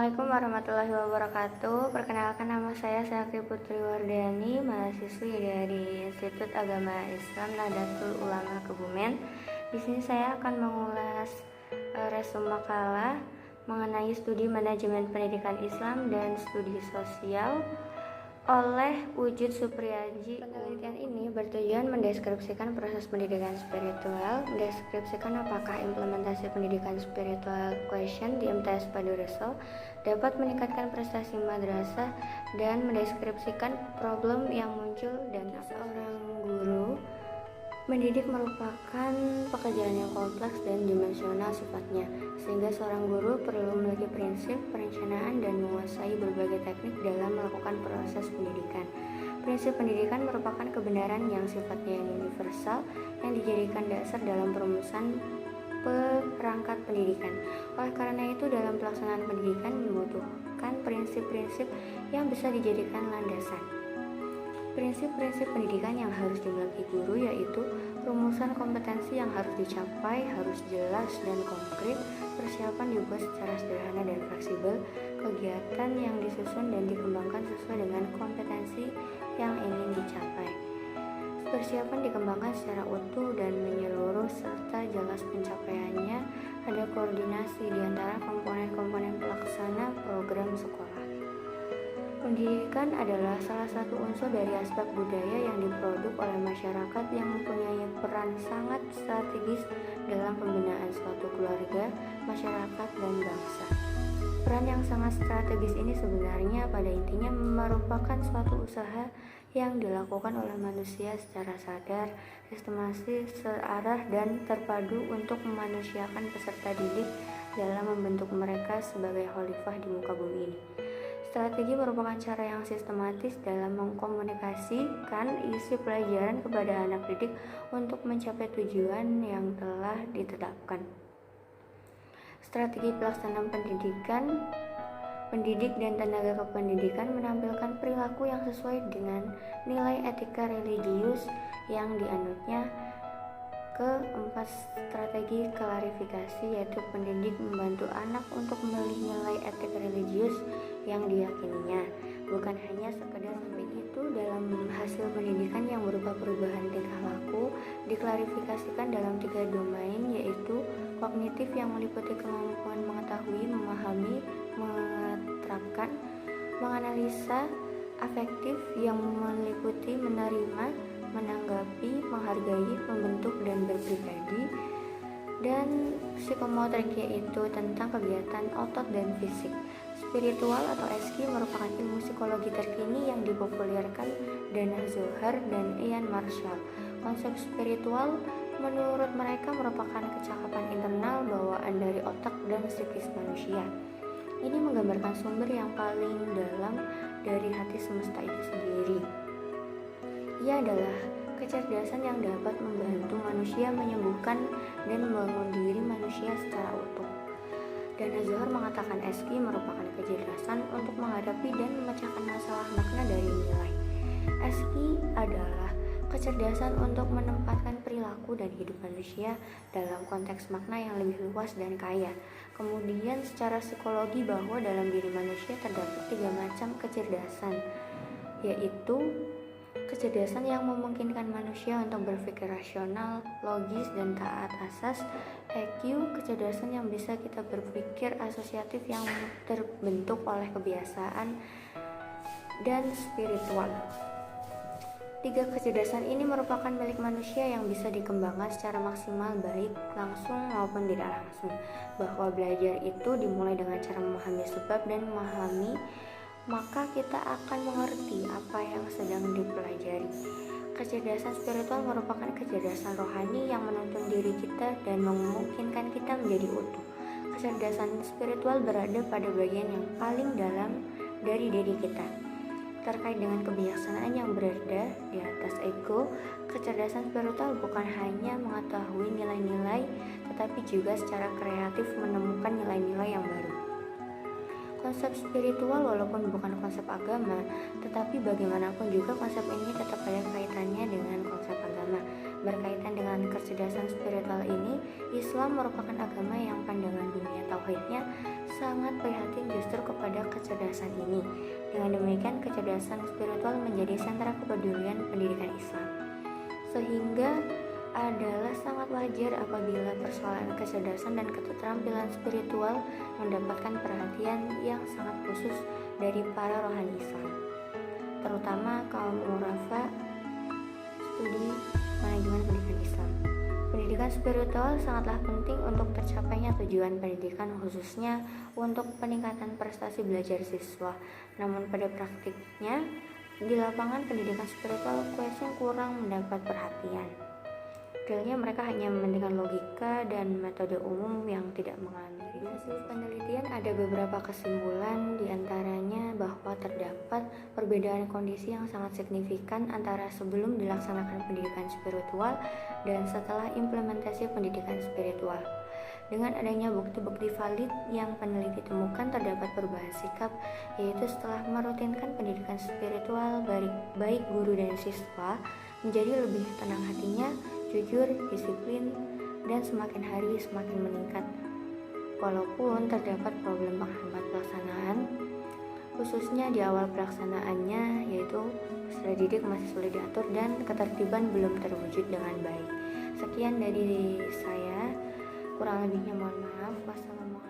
Assalamualaikum warahmatullahi wabarakatuh. Perkenalkan, nama saya Syakri Putri Wardani, mahasiswi dari Institut Agama Islam Nahdlatul Ulama Kebumen. Di sini saya akan mengulas resume makalah mengenai studi manajemen pendidikan Islam dan studi sosial oleh Wujud Supriyaji. Penelitian ini bertujuan mendeskripsikan proses pendidikan spiritual, mendeskripsikan apakah implementasi pendidikan spiritual question di MTS Padureso dapat meningkatkan prestasi madrasah, dan mendeskripsikan problem yang muncul dan seorang guru. Mendidik merupakan pekerjaan yang kompleks dan dimensional sifatnya, sehingga seorang guru perlu memiliki prinsip, perencanaan, dan menguasai berbagai teknik dalam melakukan proses pendidikan. Prinsip pendidikan merupakan kebenaran yang sifatnya universal yang dijadikan dasar dalam perumusan perangkat pendidikan. Oleh karena itu, dalam pelaksanaan pendidikan membutuhkan prinsip-prinsip yang bisa dijadikan landasan. Prinsip-prinsip pendidikan yang harus dimiliki guru yaitu rumusan kompetensi yang harus dicapai harus jelas dan konkret, persiapan dibuat secara sederhana dan fleksibel, kegiatan yang disusun dan dikembangkan sesuai dengan kompetensi yang ingin dicapai. Persiapan dikembangkan secara utuh dan menyeluruh serta jelas pencapaiannya, ada koordinasi di antara komponen-komponen pelaksana program sekolah. Pendidikan adalah salah satu unsur dari aspek budaya yang diproduk oleh masyarakat yang mempunyai peran sangat strategis dalam pembinaan suatu keluarga, masyarakat, dan bangsa. Peran yang sangat strategis ini sebenarnya pada intinya merupakan suatu usaha yang dilakukan oleh manusia secara sadar, sistematis, searah, dan terpadu untuk memanusiakan peserta didik dalam membentuk mereka sebagai khalifah di muka bumi ini. Strategi merupakan cara yang sistematis dalam mengkomunikasikan isi pelajaran kepada anak didik untuk mencapai tujuan yang telah ditetapkan. Strategi pelaksanaan pendidik dan tenaga kependidikan menampilkan perilaku yang sesuai dengan nilai etika religius yang dianutnya. Keempat, strategi klarifikasi, yaitu pendidik membantu anak untuk memilih nilai etik religius yang diyakininya. Bukan hanya sekedar sampai itu, dalam hasil pendidikan yang berupa perubahan tingkah laku diklarifikasikan dalam 3 domain, yaitu kognitif yang meliputi kemampuan mengetahui, memahami, menerapkan, menganalisa, afektif yang meliputi menerima, menanggapi, menghargai, membentuk, dan berpribadi, dan psikomotorik yaitu tentang kegiatan otot dan fisik. Spiritual atau SQ merupakan ilmu psikologi terkini yang dipopulerkan Dana Zohar dan Ian Marshall. Konsep spiritual menurut mereka merupakan kecakapan internal bawaan dari otak dan psikis manusia. Ini menggambarkan sumber yang paling dalam dari hati semesta itu sendiri. Ia adalah kecerdasan yang dapat membantu manusia menyembuhkan dan membangun diri manusia secara utuh. Dana Zohar mengatakan SQ merupakan kecerdasan untuk menghadapi dan memecahkan masalah makna dari nilai. SQ adalah kecerdasan untuk menempatkan perilaku dan hidup manusia dalam konteks makna yang lebih luas dan kaya. Kemudian secara psikologi bahwa dalam diri manusia terdapat 3 macam kecerdasan, yaitu kecerdasan yang memungkinkan manusia untuk berpikir rasional, logis, dan taat asas. EQ, kecerdasan yang bisa kita berpikir asosiatif yang terbentuk oleh kebiasaan. Dan spiritual. 3 kecerdasan ini merupakan milik manusia yang bisa dikembangkan secara maksimal baik langsung maupun tidak langsung. Bahwa belajar itu dimulai dengan cara memahami sebab dan memahami, maka kita akan mengerti apa yang sedang dipelajari. Kecerdasan spiritual merupakan kecerdasan rohani yang menuntun diri kita dan memungkinkan kita menjadi utuh. Kecerdasan spiritual berada pada bagian yang paling dalam dari diri kita. Terkait dengan kebijaksanaan yang berada di atas ego, kecerdasan spiritual bukan hanya mengetahui nilai-nilai, tetapi juga secara kreatif menemukan nilai-nilai yang baru. Konsep spiritual walaupun bukan konsep agama, tetapi bagaimanapun juga konsep ini tetap ada kaitannya dengan konsep agama. Berkaitan dengan kecerdasan spiritual ini, Islam merupakan agama yang pandangan dunia tauhidnya sangat prihatin justru kepada kecerdasan ini. Dengan demikian, kecerdasan spiritual menjadi sentra kepedulian pendidikan Islam. Sehingga adalah sangat wajar apabila persoalan kecerdasan dan keterampilan spiritual mendapatkan perhatian yang sangat khusus dari para rohani Islam, terutama kaum urafa studi manajemen pendidikan Islam. Pendidikan spiritual sangatlah penting untuk tercapainya tujuan pendidikan, khususnya untuk peningkatan prestasi belajar siswa. Namun pada praktiknya, di lapangan pendidikan spiritual kurang mendapat perhatian. Realnya mereka hanya mementingkan logika dan metode umum yang tidak mengalami. Dari hasil penelitian ada beberapa kesimpulan, diantaranya bahwa terdapat perbedaan kondisi yang sangat signifikan antara sebelum dilaksanakan pendidikan spiritual dan setelah implementasi pendidikan spiritual. Dengan adanya bukti-bukti valid yang peneliti temukan, terdapat perubahan sikap, yaitu setelah merutinkan pendidikan spiritual, baik guru dan siswa menjadi lebih tenang hatinya, jujur, disiplin, dan semakin hari semakin meningkat. Walaupun terdapat problem penghambat pelaksanaan, khususnya di awal pelaksanaannya, yaitu peserta didik masih sulit diatur dan ketertiban belum terwujud dengan baik. Sekian dari saya, kurang lebihnya mohon maaf. Wassalamualaikum.